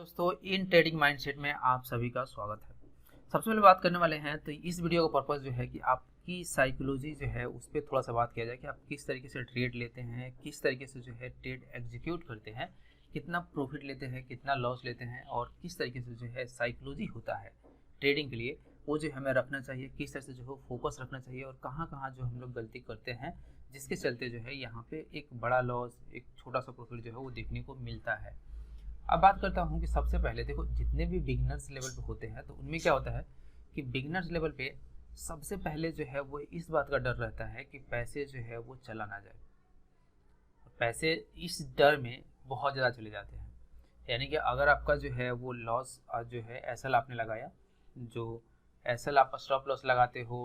दोस्तों, in trading mindset में आप सभी का स्वागत है। सबसे पहले बात करने वाले हैं तो इस वीडियो का पर्पस जो है कि आपकी साइकोलॉजी जो है उस पर थोड़ा सा बात किया जाए कि आप किस तरीके से ट्रेड लेते हैं, किस तरीके से जो है ट्रेड एग्जीक्यूट करते हैं, कितना प्रॉफिट लेते हैं, कितना लॉस लेते हैं और किस तरीके से जो है साइकोलॉजी होता है ट्रेडिंग के लिए वो जो हमें रखना चाहिए, किस तरह से जो है फोकस रखना चाहिए और कहाँ कहाँ जो हम लोग गलती करते हैं जिसके चलते जो है यहाँ पे एक बड़ा लॉस, एक छोटा सा प्रॉफिट जो है वो देखने को मिलता है। अब बात करता हूँ कि सबसे पहले देखो, जितने भी बिगिनर्स लेवल पे होते हैं तो उनमें क्या होता है कि बिगिनर्स लेवल पे सबसे पहले जो है वो इस बात का डर रहता है कि पैसे जो है वो चला ना जाए। पैसे इस डर में बहुत ज़्यादा चले जाते हैं। यानी कि अगर आपका जो है वो लॉस जो है एसएल आपने लगाया, जो एसएल आप स्टॉप लॉस लगाते हो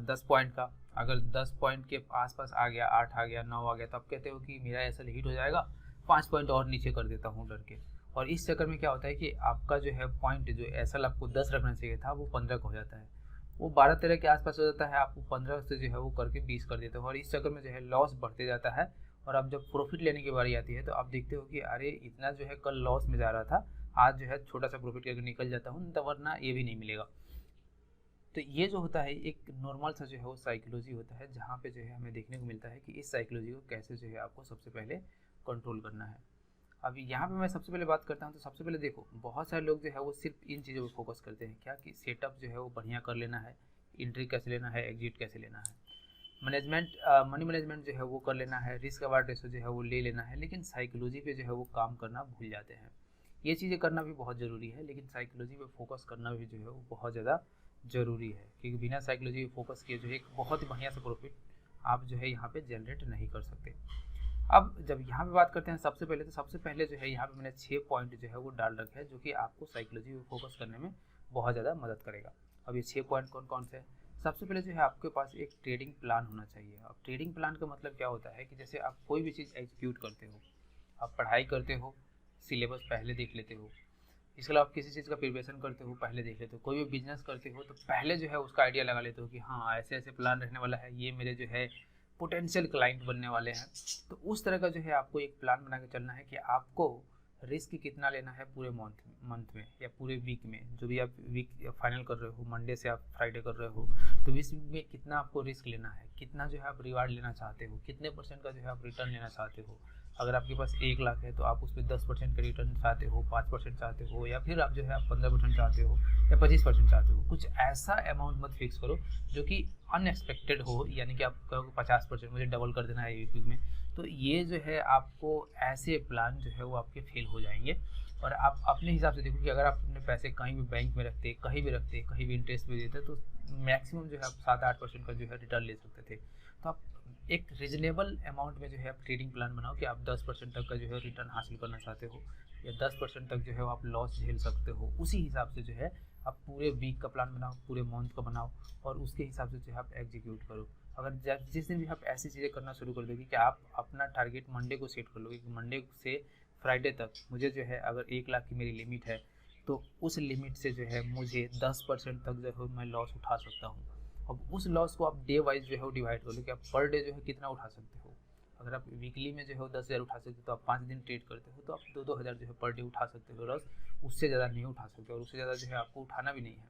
10 पॉइंट का, अगर 10 पॉइंट के आसपास आ गया, 8 आ गया, 9 आ गया, तो आप कहते हो कि मेरा एसएल हिट हो जाएगा, 5 पॉइंट और नीचे कर देता हूँ डर के। और इस चक्कर में क्या होता है कि आपका जो है पॉइंट जो एसएल आपको 10 रखना चाहिए था वो 15 का हो जाता है, वो 12-13 के आसपास हो जाता है, आपको 15 से जो है वो करके 20 कर देते हो और इस चक्कर में जो है लॉस बढ़ते जाता है। और अब जब प्रॉफिट लेने की बारी आती है तो आप देखते हो कि अरे इतना जो है कल लॉस में जा रहा था, आज जो है छोटा सा प्रॉफिट करके निकल जाता हूँ, तो वरना ये भी नहीं मिलेगा। तो ये जो होता है एक नॉर्मल सा जो है वो साइकोलॉजी होता है, जहाँ पे जो है हमें देखने को मिलता है कि इस साइकोलॉजी को कैसे जो है आपको सबसे पहले कंट्रोल करना है। अभी यहाँ पे मैं सबसे पहले बात करता हूँ तो सबसे पहले देखो, बहुत सारे लोग जो है वो सिर्फ इन चीज़ों पर फोकस करते हैं, क्या कि सेटअप जो है वो बढ़िया कर लेना है, एंट्री कैसे लेना है, एग्जिट कैसे लेना है, मैनेजमेंट मनी मैनेजमेंट जो है वो कर लेना है, रिस्क अवार्ड रेशो जो है वो ले लेना है, लेकिन साइकोलॉजी पे जो है वो काम करना भूल जाते हैं। ये चीज़ें करना भी बहुत ज़रूरी है, लेकिन साइकोलॉजी पे फोकस करना भी जो है वो बहुत ज़्यादा ज़रूरी है, क्योंकि बिना साइकोलॉजी पे फोकस किए जो है एक बहुत ही बढ़िया सा प्रॉफिट आप जो है यहाँ पे जनरेट नहीं कर सकते। अब जब यहाँ पे बात करते हैं सबसे पहले जो है यहाँ पे मैंने 6 पॉइंट जो है वो डाल रखे हैं जो कि आपको साइकोलॉजी पे फोकस करने में बहुत ज़्यादा मदद करेगा। अब ये 6 पॉइंट कौन कौन से हैं? सबसे पहले जो है आपके पास एक ट्रेडिंग प्लान होना चाहिए। अब ट्रेडिंग प्लान का मतलब क्या होता है कि जैसे आप कोई भी चीज़ एग्जीक्यूट करते हो, आप पढ़ाई करते हो, सिलेबस पहले देख लेते हो, इसके अलावा आप किसी चीज़ का प्रिपरेशन करते हो पहले देख लेते हो, कोई भी बिजनेस करते हो तो पहले जो है उसका आइडिया लगा लेते हो कि हाँ ऐसे ऐसे प्लान रहने वाला है, ये मेरे जो है पोटेंशियल क्लाइंट बनने वाले हैं। तो उस तरह का जो है आपको एक प्लान बना के चलना है कि आपको रिस्क कितना लेना है पूरे मंथ में या पूरे वीक में, जो भी आप वीक फाइनल कर रहे हो, मंडे से आप फ्राइडे कर रहे हो, तो इस वीक में कितना आपको रिस्क लेना है, कितना जो है आप रिवार्ड लेना चाहते हो, कितने परसेंट का जो है आप रिटर्न लेना चाहते हो। अगर आपके पास 1 लाख है तो आप उस पर 10% का रिटर्न चाहते हो, 5% चाहते हो, या फिर आप जो है आप 15% चाहते हो या 25% चाहते हो। कुछ ऐसा अमाउंट मत फिक्स करो जो कि अनएक्सपेक्टेड हो, यानी कि आप कहो 50% मुझे डबल कर देना है एक वीक में, तो ये जो है आपको ऐसे प्लान जो है वो आपके फेल हो जाएंगे। और आप अपने हिसाब से देखो कि अगर आप अपने पैसे कहीं भी बैंक में रखते, कहीं भी रखते, कहीं भी इंटरेस्ट भी देते, तो मैक्सिमम जो है आप 7-8% का जो है रिटर्न ले सकते थे। तो आप एक रीजनेबल अमाउंट में जो है आप ट्रेडिंग प्लान बनाओ कि आप 10% तक का जो है रिटर्न हासिल करना चाहते हो या 10% तक जो है आप लॉस झेल सकते हो। उसी हिसाब से जो है आप पूरे वीक का प्लान बनाओ, पूरे मंथ का बनाओ और उसके हिसाब से जो है आप एग्जीक्यूट करो। अगर जिस दिन भी आप ऐसी चीज़ें करना शुरू कर दोगे कि आप अपना टारगेट मंडे को सेट कर लोगे कि मंडे से फ्राइडे तक मुझे जो है अगर 1 लाख की मेरी लिमिट है तो उस लिमिट से जो है मुझे 10% तक जो है मैं लॉस उठा सकता हूँ। अब उस लॉस को आप डे वाइज जो है वो डिवाइड कर लो कि आप पर डे जो है कितना उठा सकते हो। अगर आप वीकली में जो है 10,000 उठा सकते हो तो आप 5 दिन ट्रेड करते हो तो आप 2-2 हज़ार जो है पर डे उठा सकते हो लॉस, उससे ज़्यादा नहीं उठा सकते और उससे ज़्यादा जो है आपको उठाना भी नहीं है।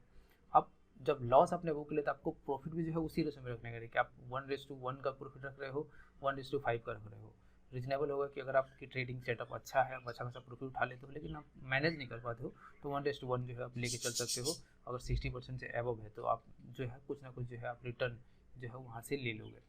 अब जब लॉस आपने बुक लिया तो आपको प्रॉफिट भी जो है उसी रेशो में रखने का है कि आप 1:1 का प्रॉफिट रख रहे हो, 1:5 का रख रहे हो। रीजनेबल होगा कि अगर आपकी ट्रेडिंग सेटअप अच्छा है, आप अच्छा खासा प्रॉफिट उठा लेते हो, लेकिन आप मैनेज नहीं कर पाते हो तो 1:1 जो है आप लेके चल सकते हो। अगर 60% से एबव है तो आप जो है कुछ ना कुछ जो है आप रिटर्न जो है वहाँ से ले लोगे।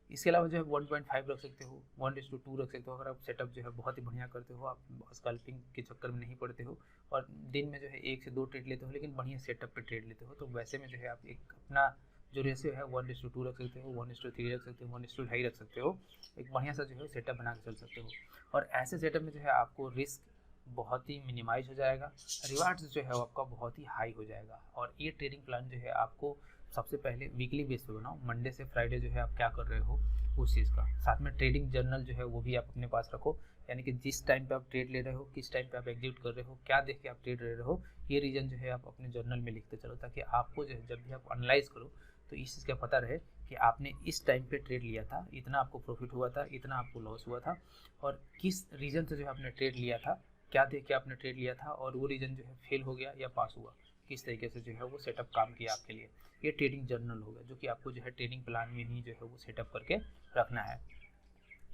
इसके अलावा जो है 1.5 रख सकते हो, 1:2 रख सकते हो। अगर आप सेटअप जो है बहुत ही बढ़िया करते हो, आप स्कल्पिंग के चक्कर में नहीं पड़ते हो और दिन में जो है 1 से 2 ट्रेड लेते हो, लेकिन बढ़िया सेटअप पे ट्रेड लेते हो, तो वैसे में जो है आप एक अपना जो रेशियो है 1:2 रख सकते हो, 1:3 रख सकते हो, 1:2.5 रख सकते हो। एक बढ़िया सा जो है सेटअप बना के चल सकते हो और ऐसे सेटअप में जो है आपको रिस्क बहुत ही मिनिमाइज हो जाएगा, रिवार्ड्स जो है वो आपका बहुत ही हाई हो जाएगा। और ये ट्रेडिंग प्लान जो है आपको सबसे पहले वीकली बेस पे बनाओ, मंडे से फ्राइडे जो है आप क्या कर रहे हो उस चीज़ का। साथ में ट्रेडिंग जर्नल जो है वो भी आप अपने पास रखो, यानी कि जिस टाइम पे आप ट्रेड ले रहे हो, किस टाइम पे आप एग्जीक्यूट कर रहे हो, क्या देख के आप ट्रेड ले रहे हो, ये रीजन जो है आप अपने जर्नल में लिखते चलो, ताकि आपको जो है जब भी आप एनालाइज करो तो इस चीज़ का पता रहे कि आपने इस टाइम पे ट्रेड लिया था, इतना आपको प्रॉफिट हुआ था, इतना आपको लॉस हुआ था और किस रीजन से जो है आपने ट्रेड लिया था, क्या देख के आपने ट्रेड लिया था और वो रीजन जो है फेल हो गया या पास हुआ, किस तरीके से जो है वो सेटअप काम किया आपके लिए। ये ट्रेडिंग जर्नल होगा जो कि आपको जो है ट्रेडिंग प्लान में ही जो है वो सेटअप करके रखना है।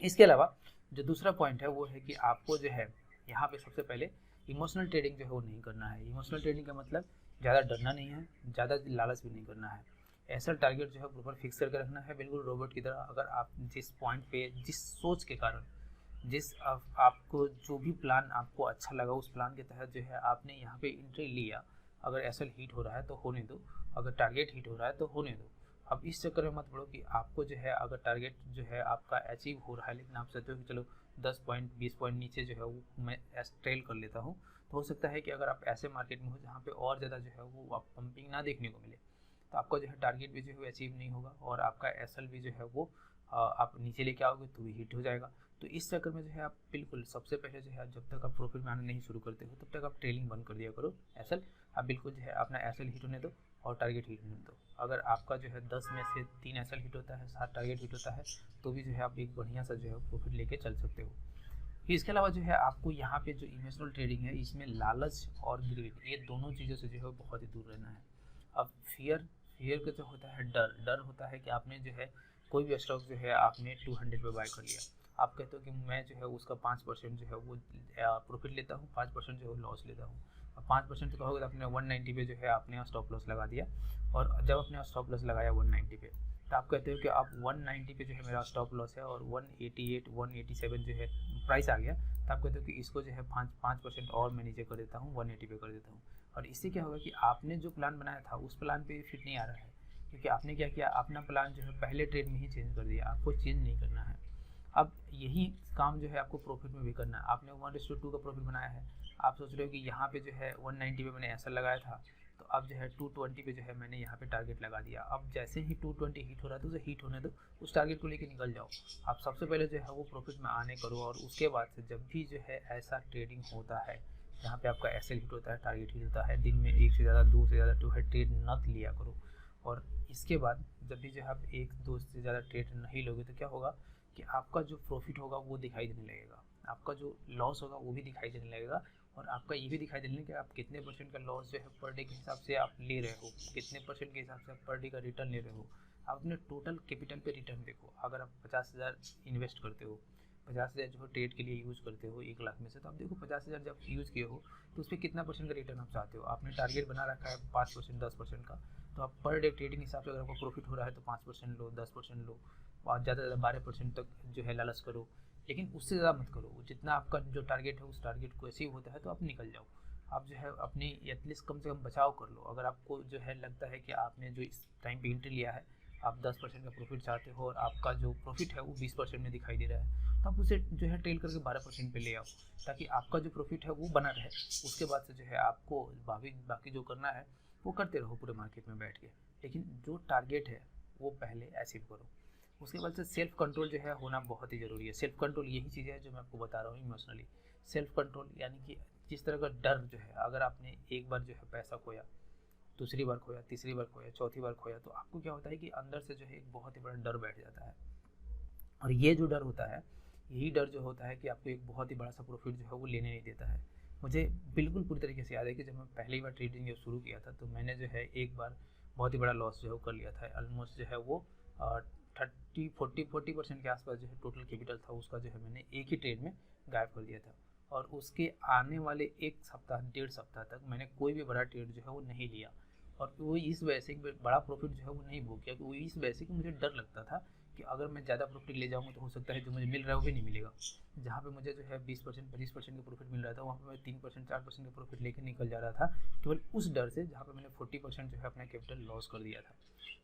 इसके अलावा जो दूसरा पॉइंट है वो है कि आपको जो है यहाँ पे सबसे पहले इमोशनल ट्रेडिंग जो है वो नहीं करना है। इमोशनल ट्रेडिंग का मतलब ज़्यादा डरना नहीं है, ज़्यादा लालच भी नहीं करना है। ऐसा टारगेट जो है प्रॉपर फिक्स करके रखना है, बिल्कुल रोबोट की तरह। अगर आप जिस पॉइंट पे, जिस सोच के कारण, जिस आपको जो भी प्लान आपको अच्छा लगा उस प्लान के तहत जो है आपने यहाँ पे एंट्री लिया, अगर एसएल हिट हो रहा है तो होने दो, अगर टारगेट हिट हो रहा है तो होने दो। अब इस चक्कर में मत पड़ो कि आपको जो है अगर टारगेट जो है आपका अचीव हो रहा है लेकिन आप सोचते हो कि चलो 10 पॉइंट 20 पॉइंट नीचे जो है वो मैं ट्रेल कर लेता हूँ, तो हो सकता है कि अगर आप ऐसे मार्केट में हो जहाँ पे और ज़्यादा जो है वो आप पंपिंग ना देखने को मिले, तो आपका जो है टारगेट भी जो है अचीव नहीं होगा और आपका एसएल भी जो है वो आप नीचे लेके आओगे तो भी हिट हो जाएगा। तो इस चक्कर में जो है आप बिल्कुल सबसे पहले जो है जब तक आप प्रॉफिट में आना नहीं शुरू करते हो तब तक आप ट्रेलिंग बंद कर दिया करो। एसएल आप बिल्कुल जो है अपना एसएल हिट होने दो और टारगेट हिट होने दो। अगर आपका जो है 10 में से 3 एसएल हिट होता है, 7 टारगेट हिट होता है, तो भी जो है आप एक बढ़िया सा जो है प्रॉफिट लेके चल सकते हो। इसके अलावा जो है आपको यहाँ पे जो इमोशनल ट्रेडिंग है इसमें लालच और ग्रीड, ये दोनों चीज़ों से जो है बहुत ही दूर रहना है। अब फियर का जो होता है डर होता है कि आपने जो है कोई भी स्टॉक जो है आपने 200 पे बाय कर लिया, आप कहते हो कि मैं जो है उसका 5% जो है वो प्रॉफिट लेता हूँ, 5% जो है लॉस लेता हूँ। अब 5% तो कहोगे तो आपने 190 पे जो है आपने स्टॉप लॉस लगा दिया, और जब आपने स्टॉप लॉस लगाया 190 पे, तो आप कहते हो कि अब 190 पे जो है मेरा स्टॉप लॉस है और 188 187 जो है प्राइस आ गया, तो आप कहते हो कि इसको जो है 5% और मैं नीचे कर देता हूँ, 180 पे कर देता हूँ। और इससे क्या होगा कि आपने जो प्लान बनाया था उस प्लान पे फिट नहीं आ रहा है, क्योंकि आपने क्या किया, अपना प्लान जो है पहले ट्रेड में ही चेंज कर दिया, आपको चेंज नहीं करना है। अब यही काम जो है आपको प्रॉफिट में भी करना है। आपने 1:2 का प्रॉफिट बनाया है, आप सोच रहे हो कि यहाँ पे जो है 190 पे मैंने ऐसा लगाया था, तो अब जो है 220 पे जो है मैंने यहाँ पे टारगेट लगा दिया। अब जैसे ही 220 हिट हो रहा है तो उसे हिट होने दो, उस टारगेट को लेके निकल जाओ। आप सबसे पहले जो है वो प्रॉफिट में आने करो, और उसके बाद से जब भी जो है ऐसा ट्रेडिंग होता है जहाँ पे आपका एसएल हिट होता है, टारगेट हिट होता है, दिन में एक से ज़्यादा, दो से ज़्यादा जो है ट्रेड न लिया करो। और इसके बाद जब भी जो है आप एक दो से ज़्यादा ट्रेड नहीं लोगे तो क्या होगा कि आपका जो प्रॉफिट होगा वो दिखाई देने लगेगा, आपका जो लॉस होगा वो भी दिखाई देने लगेगा, और आपका ये भी दिखाई देने कि आप कितने परसेंट का लॉस जो है पर डे के हिसाब से आप ले रहे हो, कितने परसेंट के हिसाब से आप पर डे का रिटर्न ले रहे हो। आप अपने टोटल कैपिटल पे रिटर्न देखो। अगर आप 50,000 इन्वेस्ट करते हो, 50,000 जो ट्रेड के लिए यूज़ करते हो 1 लाख में से, तो आप देखो 50,000 जब यूज़ किए हो तो उस पर कितना परसेंट का रिटर्न आप चाहते हो। आपने टारगेट बना रखा है 5% 10% का, तो आप पर डे ट्रेडिंग हिसाब से अगर आपको प्रॉफिट हो रहा है तो 5% लो, 10% लो, और ज़्यादा से ज़्यादा 12% तक जो है लालच करो, लेकिन उससे ज़्यादा मत करो। जितना आपका जो टारगेट है उस टारगेट को अचीव होता है तो आप निकल जाओ। आप जो है अपनी एटलीस्ट कम से कम बचाव कर लो। अगर आपको जो है लगता है कि आपने जो इस टाइम पे एंट्री लिया है, आप 10% का प्रॉफिट चाहते हो और आपका जो प्रॉफिट है वो 20% में दिखाई दे रहा है, तो आप उसे जो है टेल करके 12% पे ले आओ, ताकि आपका जो प्रॉफिट है वो बना रहे। उसके बाद से जो है आपको बाकी जो करना है वो करते रहो पूरे मार्केट में बैठ के, लेकिन जो टारगेट है वो पहले अचीव करो। उसके बाद से सेल्फ कंट्रोल जो है होना बहुत ही ज़रूरी है। सेल्फ कंट्रोल यही चीज़ है जो मैं आपको बता रहा हूँ इमोशनली। सेल्फ कंट्रोल यानी कि जिस तरह का डर जो है, अगर आपने एक बार जो है पैसा खोया, दूसरी बार खोया, तीसरी बार खोया, चौथी बार खोया, तो आपको क्या होता है कि अंदर से जो है एक बहुत ही बड़ा डर बैठ जाता है। और ये जो डर होता है, यही डर जो होता है कि आपको एक बहुत ही बड़ा सा प्रॉफिट जो है वो लेने नहीं देता है। मुझे बिल्कुल पूरी तरीके से याद है कि जब मैं पहली बार ट्रेडिंग जो शुरू किया था तो मैंने जो है एक बार बहुत ही बड़ा लॉस जो है वो कर लिया था। ऑलमोस्ट जो है वो 40% के आसपास जो है टोटल कैपिटल था उसका जो है मैंने एक ही ट्रेड में गायब कर दिया था। और उसके आने वाले 1 सप्ताह 1.5 सप्ताह तक मैंने कोई भी बड़ा ट्रेड जो है वो नहीं लिया, और वो इस वजह से बड़ा प्रॉफिट जो है वो नहीं बुक किया, कि वो इस वजह से कि मुझे डर लगता था कि अगर मैं ज़्यादा प्रॉफिट ले जाऊँगा तो हो सकता है जो मुझे मिल रहा है वो भी नहीं मिलेगा। जहाँ पे मुझे जो है 20% 25% का प्रॉफिट मिल रहा था, वहाँ पे मैं 3% 4% का प्रॉफिट लेकर निकल जा रहा था, केवल उस डर से, जहाँ पे मैंने 40% जो है अपना कैपिटल लॉस कर दिया था।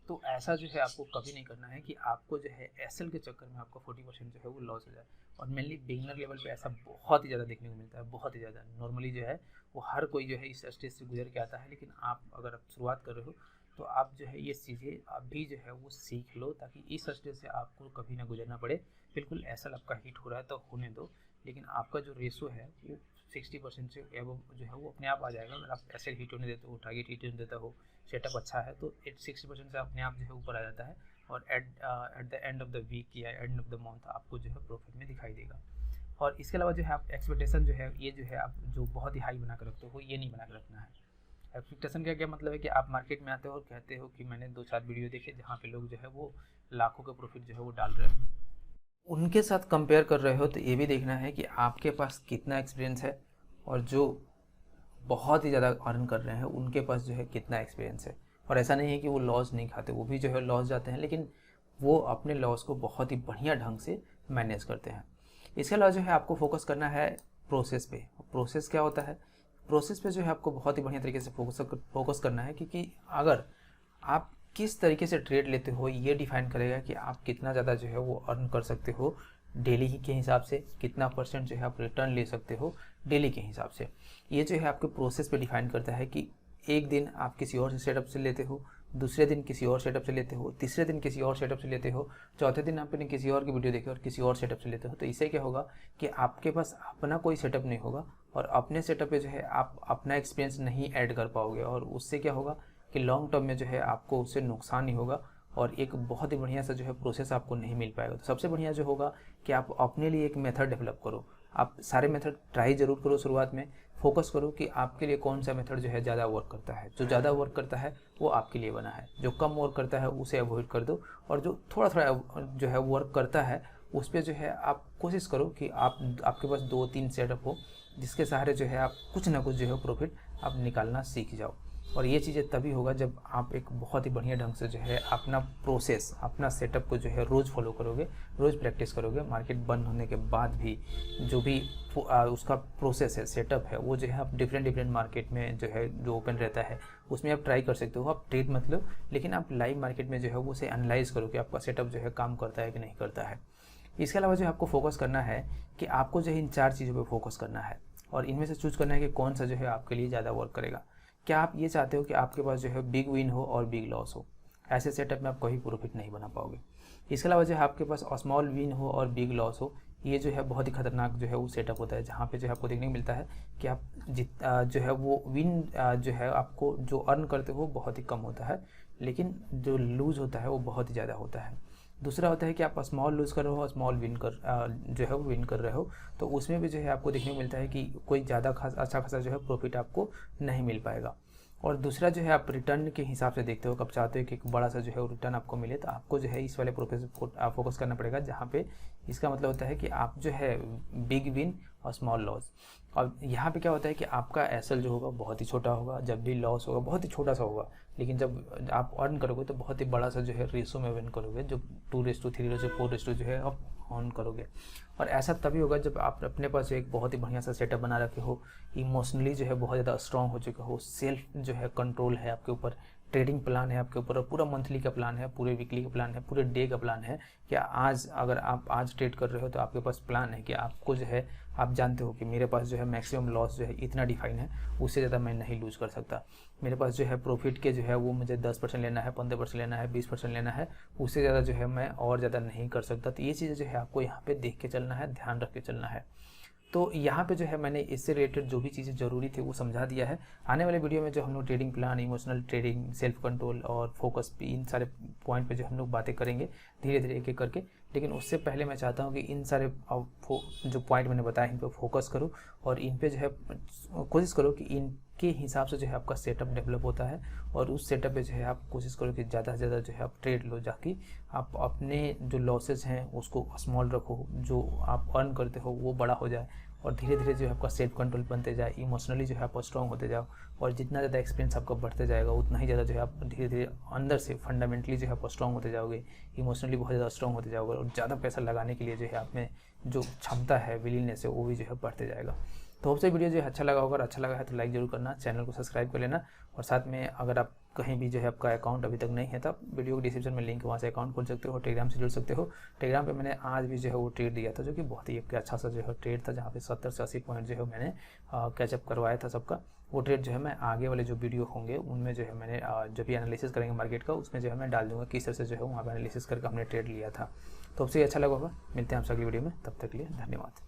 तो ऐसा जो है आपको कभी नहीं करना है कि आपको जो है एसएल के चक्कर में आपका 40% जो है वो लॉस हो जाए। और मेनली बिगिनर लेवल पे ऐसा बहुत ही ज़्यादा देखने को मिलता है, बहुत ही ज़्यादा। नॉर्मली जो है वो हर कोई जो है इस स्टेज से गुजर के आता है, लेकिन आप अगर आप शुरुआत कर रहे हो तो आप जो है ये चीज़ें अभी जो है वो सीख लो, ताकि इस स्टेज से आपको कभी ना गुजरना पड़े। बिल्कुल एसएल आपका हिट हो रहा है तो होने दो, लेकिन आपका जो रेशो है वो 60% से एबव जो है वो अपने आप आ जाएगा। अगर आप एसएल हिट होने देते हो, टारगेट हिट होने देता हो, सेटअप अच्छा है, तो 60% से अपने आप जो है ऊपर आ जाता है, और at the end of the week या एंड ऑफ द मंथ आपको जो है प्रॉफिट में दिखाई देगा। और इसके अलावा जो है आप एक्सपेक्टेशन जो है ये जो है आप जो बहुत ही हाई बना कर रखते हो ये नहीं बना कर रखना है। एक्सपेक्टेशन का क्या मतलब है कि आप मार्केट में आते हो और कहते हो कि मैंने 2-4 वीडियो देखे जहाँ पे लोग जो है वो लाखों का प्रॉफिट जो है वो डाल रहे हैं, उनके साथ कंपेयर कर रहे हो तो ये भी देखना है कि आपके पास कितना एक्सपीरियंस है और जो बहुत ही ज़्यादा अर्न कर रहे हैं उनके पास जो है कितना एक्सपीरियंस है। और ऐसा नहीं है कि वो लॉस नहीं खाते, वो भी जो है लॉस जाते हैं, लेकिन वो अपने लॉस को बहुत ही बढ़िया ढंग से मैनेज करते हैं। इसके अलावा जो है आपको फोकस करना है प्रोसेस पे। प्रोसेस क्या होता है, प्रोसेस पे जो है आपको बहुत ही बढ़िया तरीके से फोकस करना है, क्योंकि अगर आप किस तरीके से ट्रेड लेते हो ये डिफाइन करेगा कि आप कितना ज़्यादा जो है वो अर्न कर सकते हो डेली के हिसाब से, कितना परसेंट जो है आप रिटर्न ले सकते हो डेली के हिसाब से। ये जो है आपके प्रोसेस पे डिफाइन करता है कि एक दिन आप किसी और सेटअप से लेते हो, दूसरे दिन किसी और सेटअप से लेते हो, तीसरे दिन किसी और सेटअप से लेते हो, चौथे दिन आपने किसी और की वीडियो देखी और किसी और सेटअप से लेते हो। तो इससे क्या होगा कि आपके पास अपना कोई सेटअप नहीं होगा और अपने सेटअप पे जो है आप अपना एक्सपीरियंस नहीं ऐड कर पाओगे, और उससे क्या होगा कि लॉन्ग टर्म में जो है आपको उससे नुकसान ही होगा और एक बहुत ही बढ़िया सा जो है प्रोसेस आपको नहीं मिल पाएगा। तो सबसे बढ़िया जो होगा कि आप अपने लिए एक मेथड डेवलप करो। आप सारे मेथड ट्राई ज़रूर करो, शुरुआत में फोकस करो कि आपके लिए कौन सा मेथड जो है ज़्यादा वर्क करता है। जो ज़्यादा वर्क करता है वो आपके लिए बना है, जो कम वर्क करता है उसे अवॉइड कर दो, और जो थोड़ा थोड़ा जो है वर्क करता है उस पर जो है आप कोशिश करो कि आपके पास 2-3 सेटअप हो जिसके सहारे जो है आप कुछ ना कुछ जो है प्रॉफिट आप निकालना सीख जाओ। और ये चीज़ें तभी होगा जब आप एक बहुत ही बढ़िया ढंग से जो है अपना प्रोसेस, अपना सेटअप को जो है रोज़ फॉलो करोगे, रोज़ प्रैक्टिस करोगे। मार्केट बंद होने के बाद भी जो भी उसका प्रोसेस है, सेटअप है, वो जो है आप डिफरेंट मार्केट में जो है जो ओपन रहता है उसमें आप ट्राई कर सकते हो। आप ट्रेड मत लो, लेकिन आप लाइव मार्केट में जो है वो उसे एनालाइज करो कि आपका सेटअप जो है काम करता है कि नहीं करता है। इसके अलावा जो आपको फोकस करना है कि आपको जो है इन 4 चीज़ों पर फोकस करना है और इनमें से चूज करना है कि कौन सा जो है आपके लिए ज़्यादा वर्क करेगा। क्या आप ये चाहते हो कि आपके पास जो है बिग विन हो और बिग लॉस हो? ऐसे सेटअप में आप कभी प्रॉफिट नहीं बना पाओगे। इसके अलावा जो है आपके पास स्मॉल विन हो और बिग लॉस हो, ये जो है बहुत ही खतरनाक जो है वो सेटअप होता है, जहाँ पे जो है आपको देखने को मिलता है कि आप जो है वो विन जो है आपको जो अर्न करते हो बहुत ही कम होता है, लेकिन जो लूज होता है वो बहुत ही ज़्यादा होता है। दूसरा होता है कि आप स्मॉल लूज़ कर रहे हो और स्मॉल विन कर जो है वो विन कर रहे हो, तो उसमें भी जो है आपको देखने को मिलता है कि कोई ज़्यादा अच्छा खासा जो है प्रॉफिट आपको नहीं मिल पाएगा। और दूसरा जो है आप रिटर्न के हिसाब से देखते हो, कब चाहते हो कि एक बड़ा सा जो है रिटर्न आपको मिले, तो आपको जो है इस वाले प्रोसेस को फोकस करना पड़ेगा, जहाँ पे इसका मतलब होता है कि आप जो है बिग विन और स्मॉल लॉस। और यहाँ पे क्या होता है कि आपका एसएल जो होगा बहुत ही छोटा होगा, जब भी लॉस होगा बहुत ही छोटा सा होगा, लेकिन जब आप अर्न करोगे तो बहुत ही बड़ा सा जो है रेशो में विन करोगे, जो 2:3 4 जो है आप ऑन करोगे। और ऐसा तभी होगा जब आप अपने पास एक बहुत ही बढ़िया सा सेटअप बना रखे हो, इमोशनली जो है बहुत ज़्यादा स्ट्रांग हो चुके हो, सेल्फ जो है कंट्रोल है आपके ऊपर, ट्रेडिंग प्लान है आपके ऊपर, और पूरा मंथली का प्लान है, पूरे वीकली का प्लान है, पूरे डे का प्लान है। क्या आज अगर आप आज ट्रेड कर रहे हो तो आपके पास प्लान है कि आपको जो है आप जानते हो कि मेरे पास जो है मैक्सिमम लॉस जो है इतना डिफाइन है, उससे ज़्यादा मैं नहीं लूज कर सकता। मेरे पास जो है प्रॉफिट के जो है वो मुझे 10% लेना है, 15% लेना है, 20% लेना है, उससे ज़्यादा जो है मैं और ज़्यादा नहीं कर सकता। तो ये चीज़ें जो है आपको यहाँ पे देख के चलना है, ध्यान रख के चलना है। तो यहाँ पे जो है मैंने इससे रिलेटेड जो भी चीज़ें ज़रूरी थी वो समझा दिया है। आने वाले वीडियो में जो हम लोग trading plan, emotional trading, self control और फोकस पे, इन सारे पॉइंट पे जो हम लोग बातें करेंगे धीरे धीरे एक एक करके। लेकिन उससे पहले मैं चाहता हूँ कि इन सारे जो पॉइंट मैंने बताया इन पर फोकस करो और इन पे जो है कोशिश करो कि इनके हिसाब से जो है आपका सेटअप डेवलप होता है, और उस सेटअप पे जो है आप कोशिश करो कि ज़्यादा से ज़्यादा जो है आप ट्रेड लो, जाकि आप अपने जो लॉसेस हैं उसको स्मॉल रखो, जो आप अर्न करते हो वो बड़ा हो जाए, और धीरे धीरे जो है आपका सेल्फ कंट्रोल बनते जाए, इमोशनली जो है आप स्ट्रॉन्ग होते जाओ। और जितना ज़्यादा एक्सपीरियंस आपका बढ़ते जाएगा उतना ही ज़्यादा जो है आप धीरे धीरे अंदर से फंडामेंटली जो है आप स्ट्रॉन्ग होते जाओगे, इमोशनली बहुत ज़्यादा स्ट्रॉन्ग होते जाओगे, और ज़्यादा पैसा लगाने के लिए जो है आप में जो क्षमता है, विलिंगनेस है, वो भी जो है बढ़ते जाएगा। तो होप से वीडियो जो है अच्छा लगा होगा, अच्छा लगा है तो लाइक जरूर करना, चैनल को सब्सक्राइब कर लेना, और साथ में अगर आप कहीं भी जो है आपका अकाउंट अभी तक नहीं है तब वीडियो के डिस्क्रिप्शन में लिंक है, वहाँ से अकाउंट खोल सकते हो, टेलीग्राम से जुड़ सकते हो। टेलीग्राम पे मैंने आज भी जो है वो ट्रेड दिया था, जो कि बहुत ही एक अच्छा सा जो है ट्रेड था, जहाँ पे 70 से 80 पॉइंट जो है मैंने कैचअप करवाया था सबका। वो ट्रेड जो है मैं आगे वाले जो वीडियो होंगे उनमें जो है मैंने जब भी एनालिसिस करेंगे मार्केट का, उसमें जो है मैं डाल दूँगा किस तरह से जो है वहाँ पर एनालिसिस करके हमने ट्रेड लिया था। तो उससे अच्छा लगा होगा। मिलते हैं आपसे अगली वीडियो में, तब तक के लिए धन्यवाद।